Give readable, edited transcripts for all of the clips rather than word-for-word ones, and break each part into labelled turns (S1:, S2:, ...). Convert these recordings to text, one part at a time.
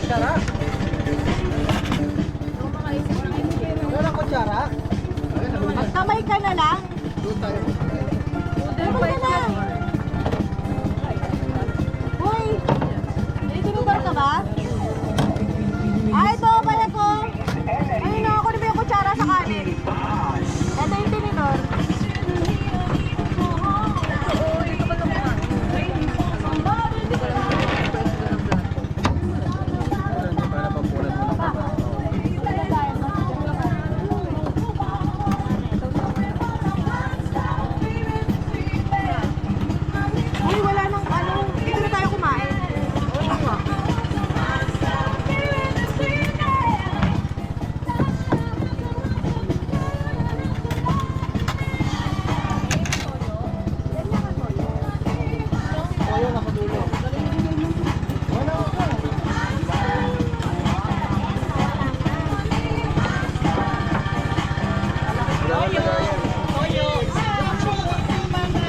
S1: kutsara. Wala kutsara.
S2: Magkamay ka na lang. Kamay ka na. Uy, tinidor ka ba? Ah, ito pala ko. Ayun na, ako na ba yung kutsara sa kanin? Ito yung tinidor. Uy, wala nang ano. Dito na tayo kumain. Oo nga.
S1: Ayun, nakadulo.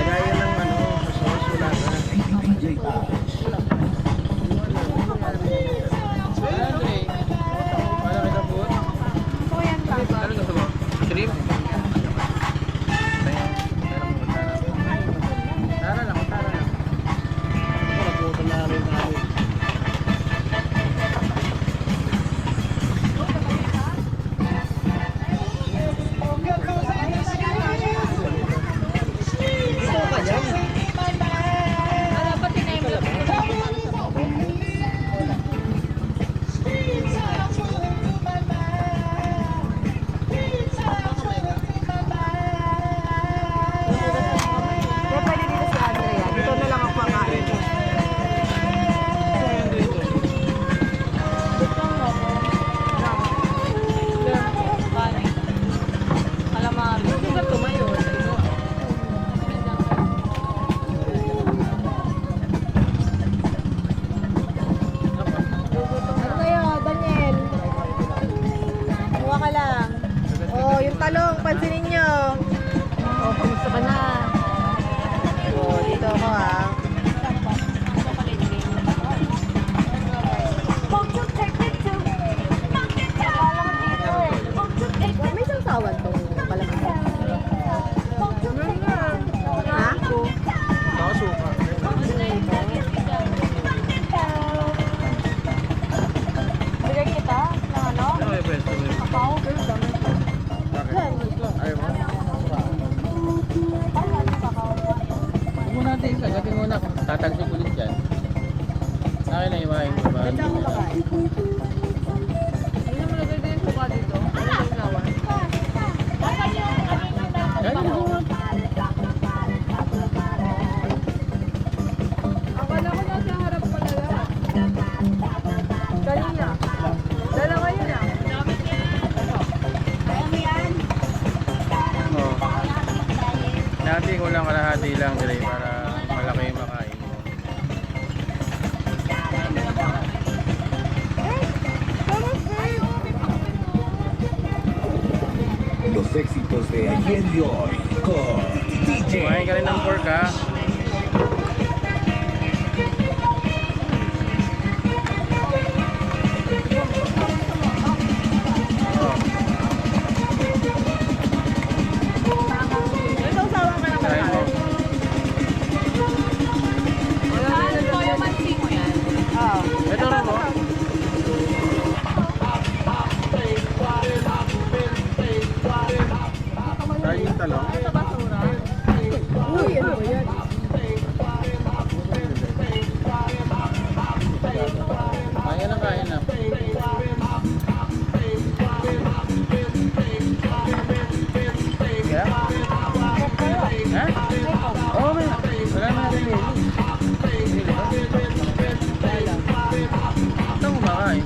S1: Lagayan ng ano, sa sauce, wala na.
S2: Kuyan pa.
S3: Ano gusto mo? Shrimp? Tara lang, tara lang.
S1: Ako, naputo na rin namin. Ito ka dyan.
S2: Kaya pwede dito si Andrea. Dito na lang ako kakain. Ano kayo, Daniel? Kuha ka lang. Oh, yung talong, pansinin nyo. Oh, kamusta ka na? Oh, dito ako ah. May sasawan tong palaman. Ha?
S1: Nakasuka.
S2: Bigay kita ng ano?
S3: Ano yung pwesto mo?
S2: Kakao, pero dami. Yan.
S3: Ayaw mo?
S2: Parang ano kakao?
S3: Huwag mo natin isa, gating muna. Tatansik ulit yan. Akin na iwain mo ba?
S2: Ganda ako kakain.
S3: Galing mo nga.
S2: Kanina. Dalawa yun ah.
S3: Oo. Dati ko lang kalahati lang dire para malaki yung makain mo.
S4: Los éxitos de ayer y hoy con DJ.
S3: Kumain ka rin ng pork ha.
S2: May sausawan ka na
S3: Kain mo.
S2: Oo.
S3: Ito rin mo. Kain yung talong.
S2: Uy, ano ba yan?
S3: Kaya na kain na. Yeah? Ha? Oo, may. Wala na natin yun. Ito mo makain.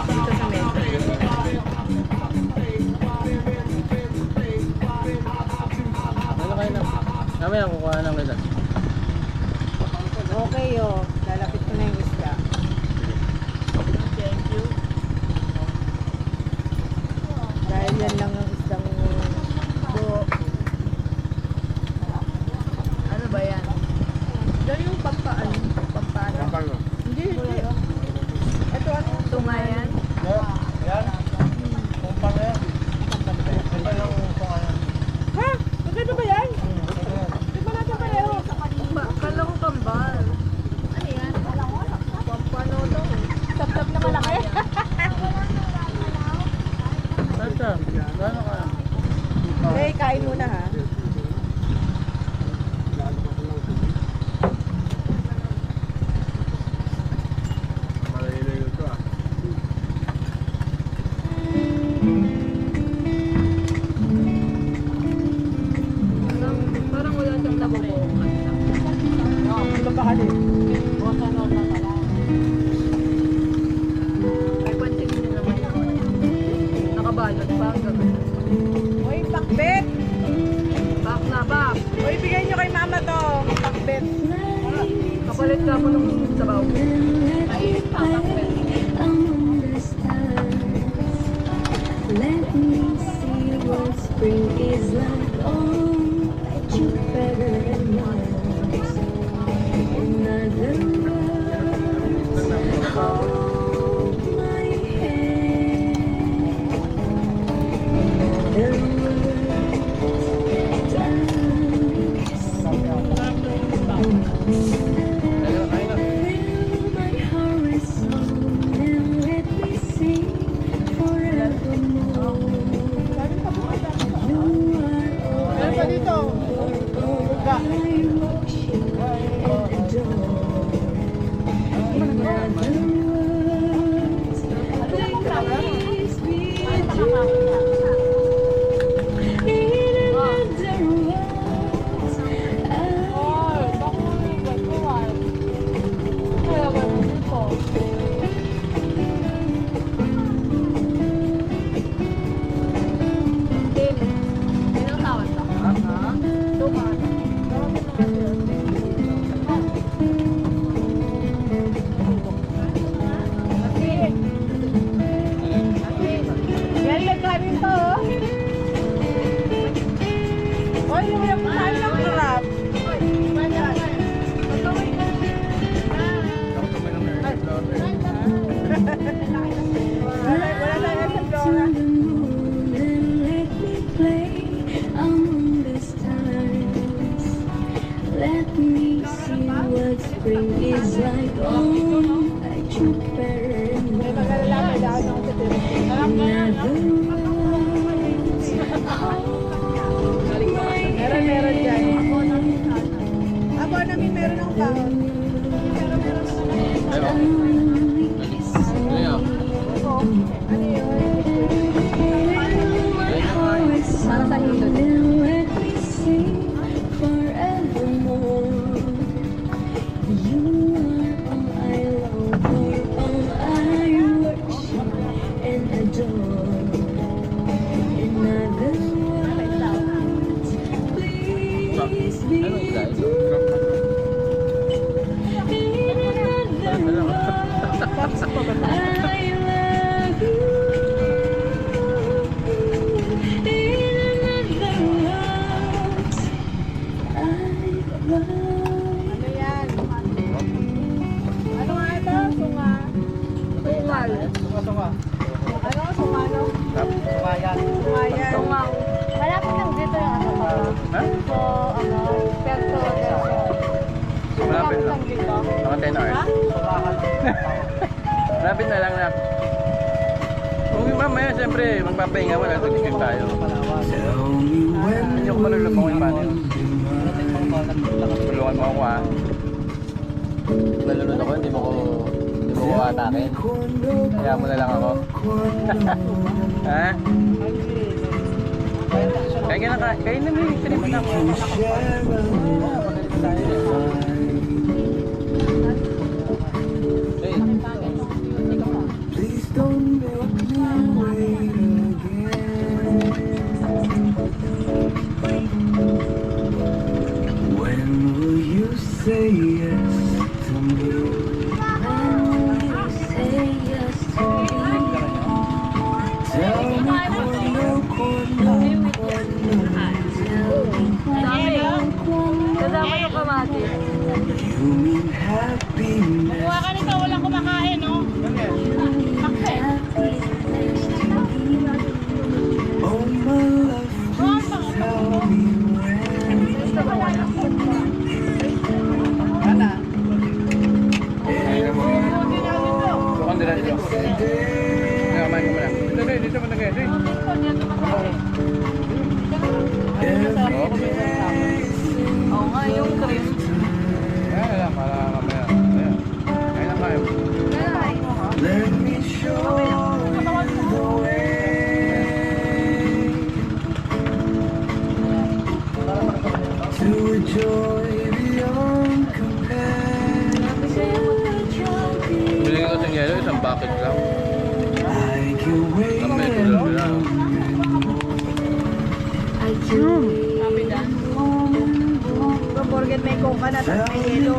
S2: Dito sa mesa.
S3: Ano kayo na? Mamaya kukuha ng kita.
S2: Okay oh. Lalapit ko na yung isda. Thank you. Dahil yan lang ang isdang buo. Ano ba yan? Dahil yung pampaan.
S3: Pampano.
S2: Hindi, hindi. Ito ano? Tunga yan.
S3: Yan. Kumpa na yan. Ito yung tunga yan.
S2: Ha? Magkano ba yan? Di ba natin pareho? Kala ko kambal. Ano yan? Pampano to? Tap-tap na malaki.
S3: Salsa. Gano'n ka?
S2: Okay, kain muna ha.
S1: Malayo ito ah.
S2: Parang wala siyang nabubukan. Iba pa kasi. Bosa na na pala. Ay, pansin niyo naman yun. Nakabalot pa ang gabi. Uy, pakbet! Bak na, bak! Uy, bigay niyo kay mama to. Pakbet. Kapalit ka mo nung sabaw. Ay, pakbet.
S5: Let me see what spring is like on Jupiter and Mars. In other words, hold my hand. The words fill my horizon and let me sing forevermore. You are all
S2: Meron pa dito.
S5: I worship and adore. In other words, please be true. In other words,
S2: Yan, kanin to. Oy, yung kain ng crab. Wala tayo sa Flora.
S5: to the moon and let me play among the stars. Let me see what spring is like on Jupiter and
S2: May
S5: Mars.
S2: magalalaki dahon ng titin.
S5: In other words, hold my
S2: Meron dyan.
S5: hand.
S2: Ako namin meron akong kahon.
S3: Ayaw.
S2: Ano yun?
S5: Para sa hilo din. Let me sing forevermore. You are all I long for, all I worship and adore. In other words, please be true. In other words, I love you. In other words, I love you.
S2: Ano yan? Ano nga ito? Sunga? Sungal.
S1: Sunga-sunga.
S2: Ano nga sunga, no?
S1: Sunga yan.
S2: Sunga yan. Sunga. Malapit lang dito yung ano ko.
S3: Ha?
S2: So, ano, perso.
S3: Malapit lang.
S2: dito.
S3: Mga 10 hours.
S1: Sungahan.
S3: Malapit na lang na. Kung mamaya, siyempre, magpapahinga mo, nag-trip tayo.
S1: Palawan.
S4: Tell me when
S3: Hindi ko malulog kung paano yun. Tulungan mo ako ha. Nalunod ako, hindi mo ko atakin. Kaya mo na lang ako. Ha? Kaya na may trip na ako. Hey,
S4: Please don't make me wait again. When will you say yes to me?
S5: Say yes to me.
S4: Tell me cuando, cuando, cuando.
S2: Kasama yung kamati.
S4: You mean happiness.
S2: Kuha ka nito, walang kumakain, no?
S3: Hindi, dito mo nag-ese.
S2: Oo nga, yung cream.
S3: Kaya lang, para mamaya. Ayan. Kaya na kayo.
S4: Let me show you the way. To a joy beyond compare.
S3: Bili ko kasing yelo, isang bucket lang.
S4: I can wait
S3: Ang metro lang.
S2: Don't forget may coconut at may yelo.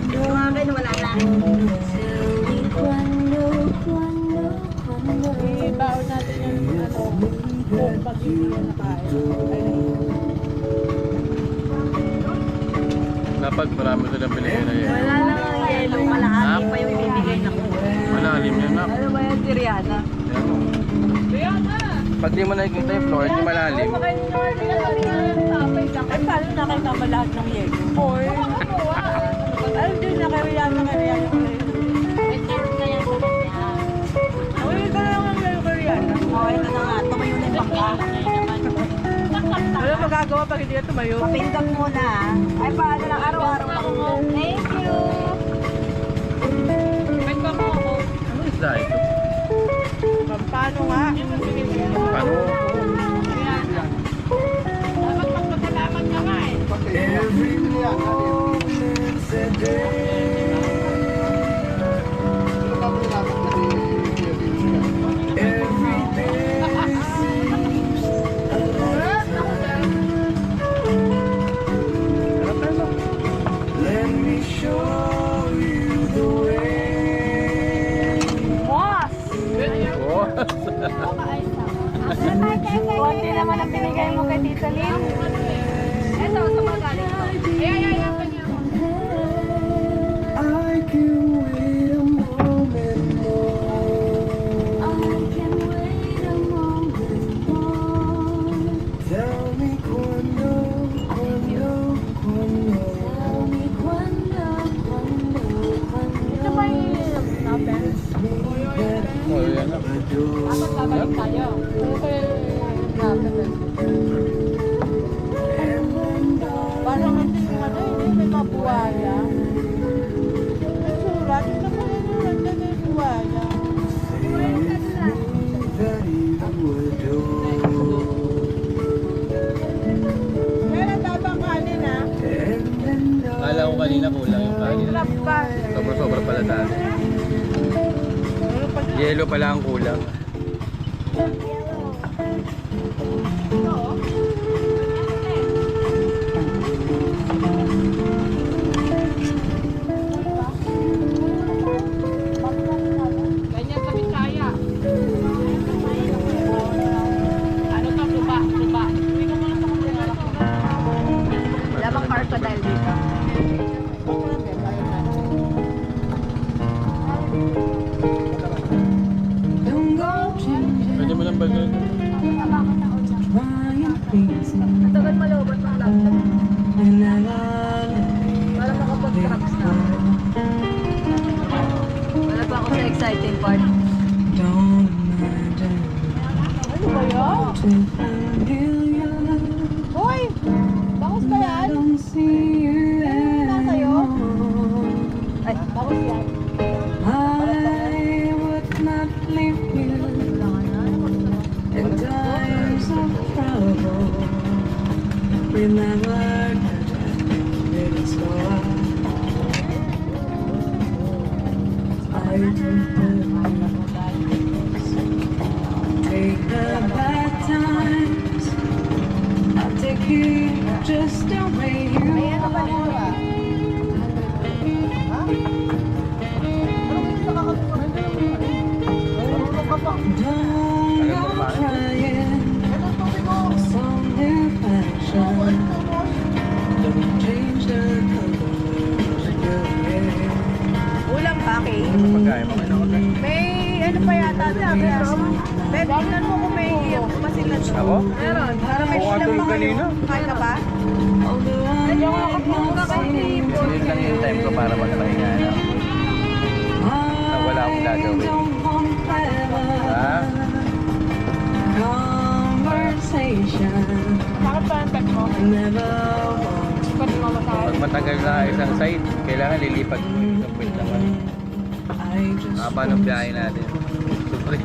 S2: Yung akin, wala lang. Ibaon natin yung kung pag hindi yan nakain.
S3: Dapat marami silang pilihan na yelo.
S2: Wala lang ang yelo, malahati pa yung ibibigay na ko.
S3: Malalim yan na.
S2: Ano ba yan si Rihanna?
S3: Pag di mo nakikita yung floor, di malalim.
S2: Ay, paano nakita mo lahat ng yelo? Boy! Ano din na kay Rihanna kay Rihanna? Uy, ito na lang ang yelo kay Rihanna. Oo, ito na nga. Tumayo na yung bangka. Ano magagawa pag hindi na tumayo? Papindang muna. Ay, paano lang araw-araw ako. Thank you!
S3: Ano isda ito?
S2: Paano nga?
S3: Paano?
S4: every moment's a day. Every day seems a lifetime. Let me show you the way.
S2: Boss!
S3: Oh.
S2: Konti naman ang binigay mo kay Tita Lynn. Eto, sa mga galing ko.
S4: I can wait a moment more. Tell me cuando,
S2: Ito ba yung napen?
S3: Oh, yan na.
S2: Dapat babalik tayo. Ito yung napen. Parang hindi yung ano, hindi may mabuhaya. May surat, ito pa rin yung nandun na yung buhaya. Meron dabang kanin ha?
S3: Kala ko kanina kulang yung kanin.
S2: Crab pa.
S3: Sobra-sobra pala dati. Yelo pala ang kulang.
S2: Ganyan sa Bisaya. Ano to? Luba. Wala bang crocodile dito?
S3: Pwede mo lang bagay.
S2: Ang tagal malobot ng laptop. Para makapag-crabs na. Wala pa ako sa exciting part. Ano ba yan? Hoy! Bakos ba yan? Nasa'yo? Ay, bakos yan.
S5: I would not leave you in times of trouble. Remember that it is love. I take the bad times. I'll take you just the way you
S2: Ay, ano ba nito
S5: are.
S2: ah?
S5: Don't go trying some new fashion. Don't change the colors of your hair.
S2: Ulang packing.
S3: Pagkain mo kayo.
S2: May ano pa yata sabi Beb, tingnan mo kung may masilat.
S3: Ako?
S2: Meron. Para may
S3: Oo,
S2: silang
S3: atol
S2: pa kayo.
S3: kanina.
S2: Kain ka ba?
S5: Although I
S2: Ayaw ako
S5: might
S2: muna
S5: not
S2: kasi
S5: see
S3: Yun lang yung time ko para magpahinga na. Wala akong gagawin.
S5: I don't want forever.
S3: Ha?
S5: never want to
S3: Pag matagal na isang side, kailangan lilipat mo yung puwit naman.
S5: I just
S3: Haba ng biyahe natin. Siyempre,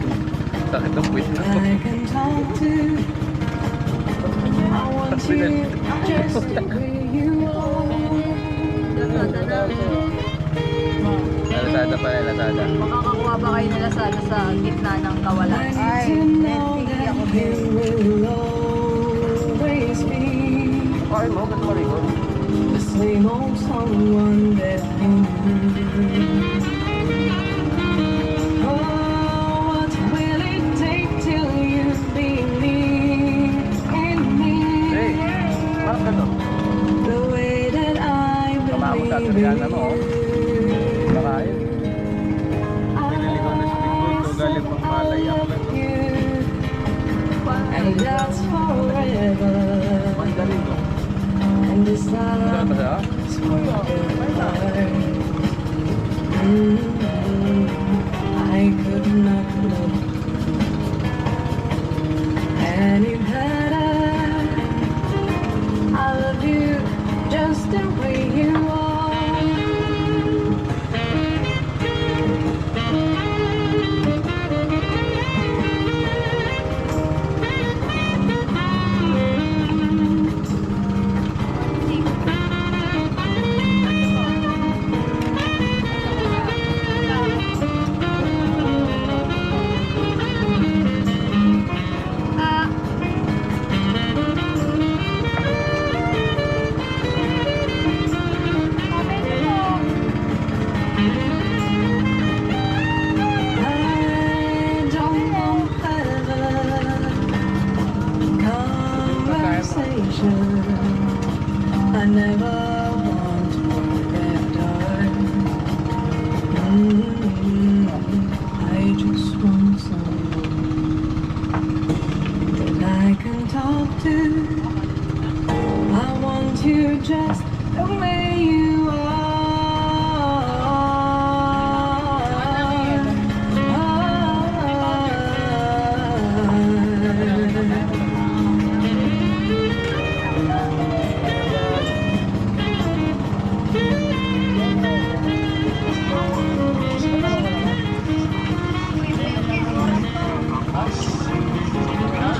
S3: sakit ng puwit na.
S5: I can talk to. I want you just the way you are.
S3: Lazada pala, Lazada.
S2: Makakakuha ba kayo nila sa gitna ng kawalan? Ay, netflix ako din.
S5: You will always be
S3: Ay mo, ganun malikot.
S5: the same old someone that you knew. Oh, what will it take till you believe in me?
S3: Hey, parang ganun.
S5: The way that I
S3: Kamamot sa
S5: believe in
S3: Adriana mo, oh.
S5: you.
S3: Baka yun. Pinaligaw na speedboat, so galing pang malay ako na ito.
S5: And that's forever.
S3: Mandarin ko.
S5: And this
S3: Ano
S5: love
S3: ba siya?
S5: is forever. I could not look any better. I love you just the way you are. I don't want better conversation. I never want better. I just want someone that I can talk to. I want you just the way you are.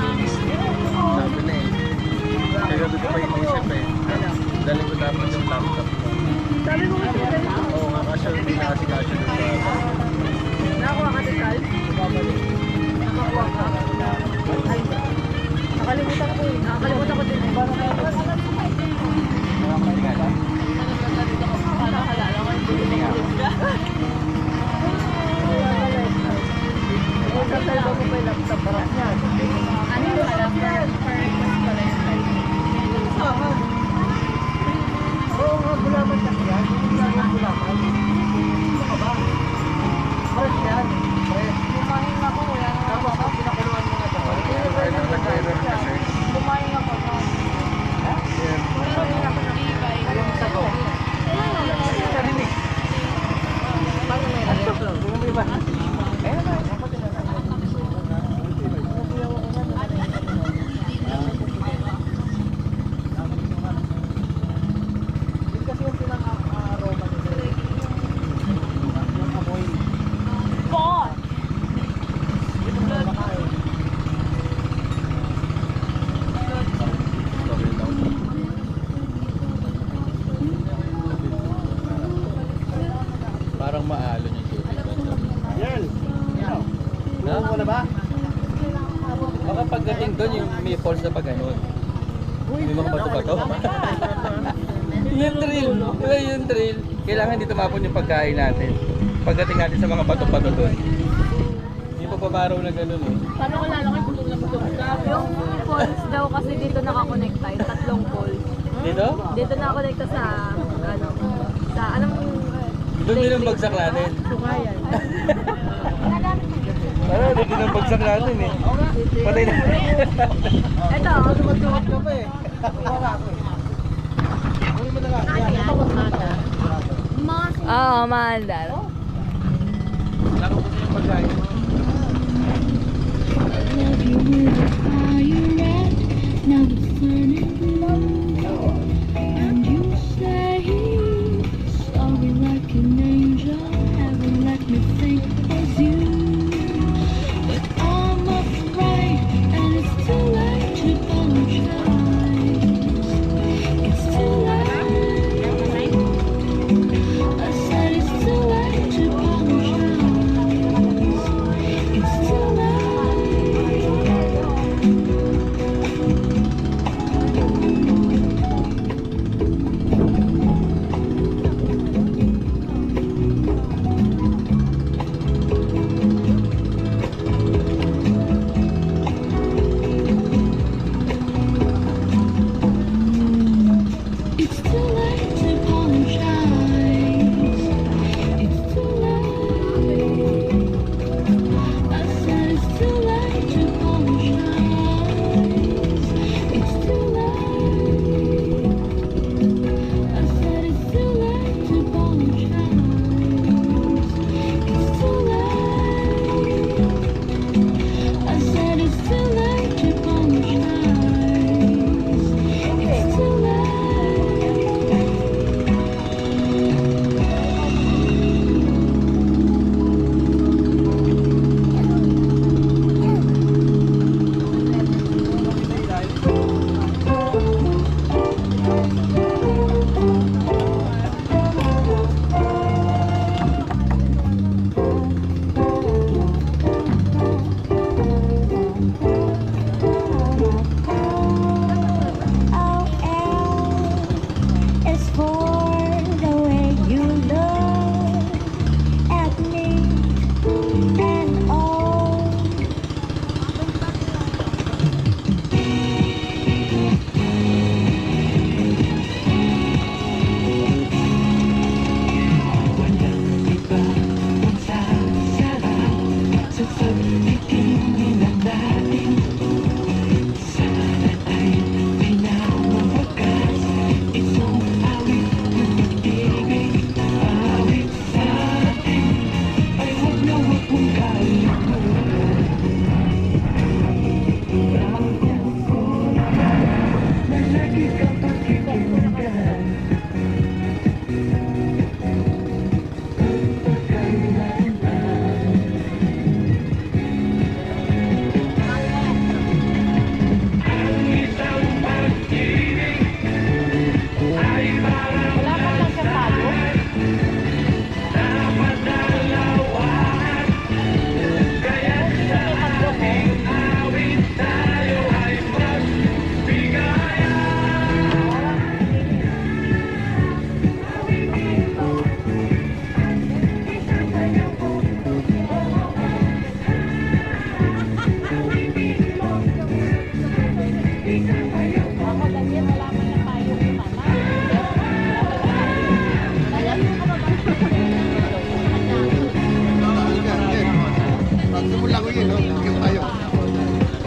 S3: Sabi na eh. Kaya doon ko pa inisip eh. Dali ko dapat yung laptop ko.
S2: Sabi ko kasi dali ko.
S3: Oo nga, kasi hindi na kasi kasya doon sa...
S2: Nakakuha ka din, Kal? Nakakuha ka? Ay, nakalimutan ko eh. Nakalimutan ko din eh.
S3: Parang maalon yung tubig.
S1: Yan.
S3: Na?
S1: Ano na ba?
S3: Baka pagdating doon yung may falls na pag ganun. May mga bato-bato. Yung trail. Diba yung trail? Kailangan dito mapon yung pagkain natin. Pagdating natin sa mga bato-bato doon. Hindi pa pabaraw na ganun eh.
S2: Paano ko lalaki kung yung falls daw kasi dito nakakonekta, yung tatlong falls.
S3: Dito?
S2: Dito nakakonekta sa, ano, sa, anong,
S3: Doon din ang bagsak natin. Parang doon din ang bagsak natin eh. Patay na.
S2: Ito,
S1: Tumat ka pa eh. Wala ako eh. Ano mo na nga?
S2: Oo, maandar.
S3: Laro ko yung pagkain.
S5: Love you with a fire red. Now the sun is low.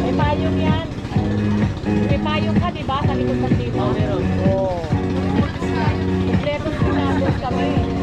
S2: May payong yan. May payong ka, di ba? Sa likod ng dito. Meron. Oo. Kompleto sinabot kami.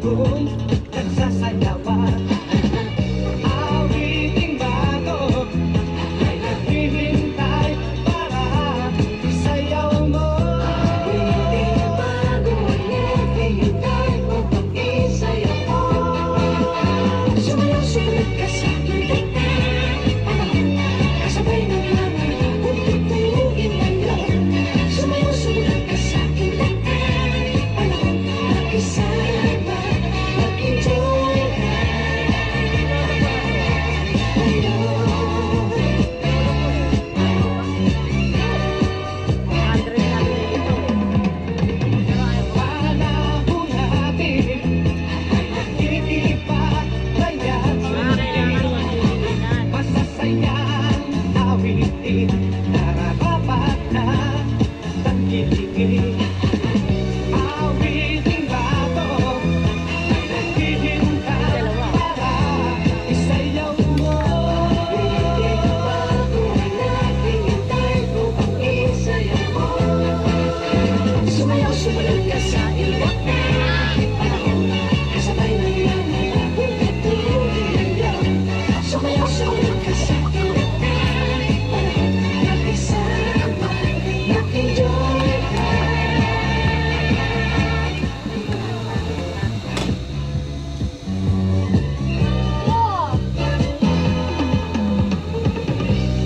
S4: kong nagsasayawan. Awiting bago ay naghihintay para isayaw mo. Awiting bago ay naghihintay upang isayaw mo. Sumayaw-sumayaw ka sa aking panahon, kasabay ng langit kung tutulungin man lang. Sumayaw-sumayaw ka sa aking panahon, nakisama, nag-enjoy ka. Panahon natin ay nag-iiba, kaya't sundin masasayang awitin, nararapat na tangkilikin. Awiting bago ay naghihintay para isayaw mo. Awiting bago ay naghihintay upang isayaw mo. Sumayaw-sumayaw ka sa iyong panahon, kasabay ng langit kung tutulungin lang. Sumayaw-sumayaw ka sa iyong panahon, nakisama, nag-enjoy ka.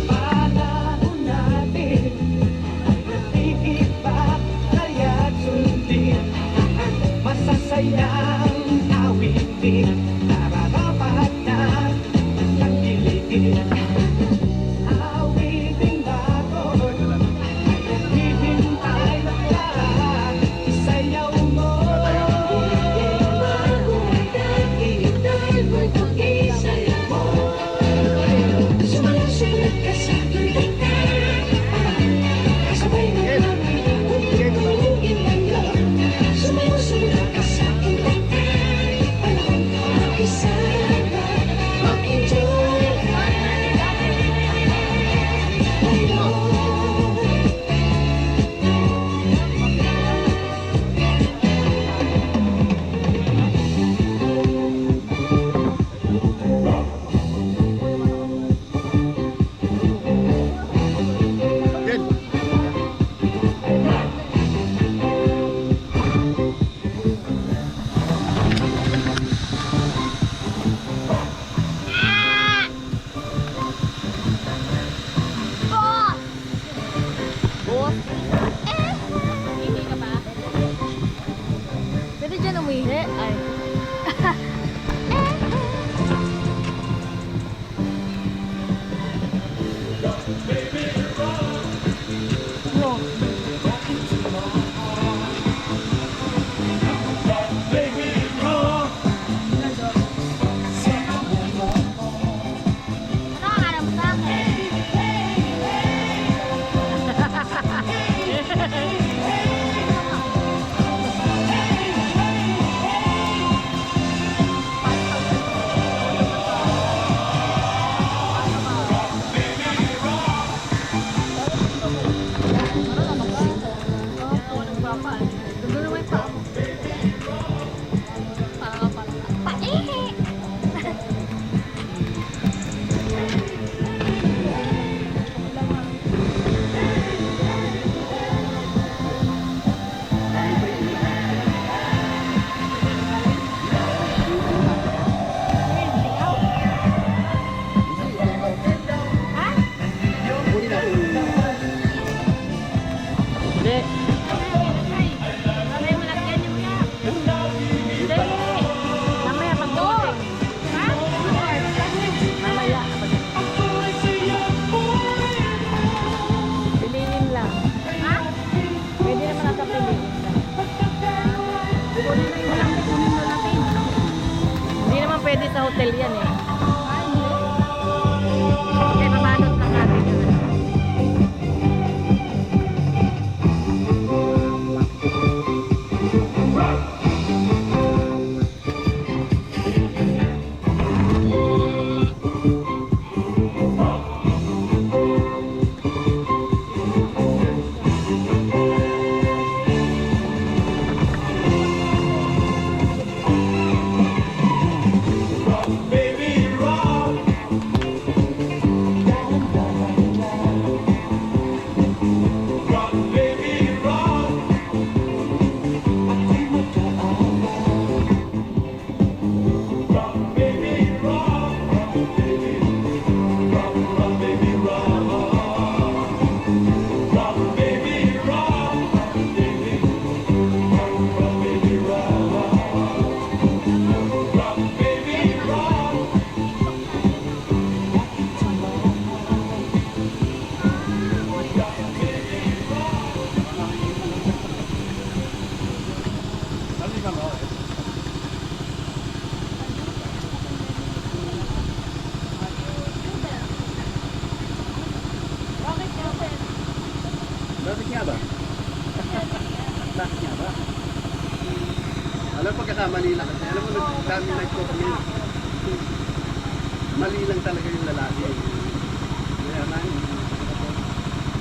S4: Panahon natin ay nag-iiba, kaya't sundin masasayang awitin, nararapat na tangkilikin. Awiting bago ay naghihintay para isayaw mo. Awiting bago ay naghihintay upang isayaw mo. Sumayaw-sumayaw ka sa aking panahon, kasabay ng langit kung tutulungin man lang. Sumayaw-sumayaw ka sa aking panahon, nakisama, mag-enjoy ka.
S2: Pwede dyan umihi? Ay. Pwede sa hotel yan eh. Okay, mabalot lang natin yun.
S6: Alam mo, dami nag-comment. Mali lang talaga yung lalaki. Kaya man,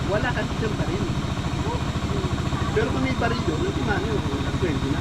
S6: wala kasi siyang baril. Pero kung may baril yun, hindi man yun. Nag-20 na.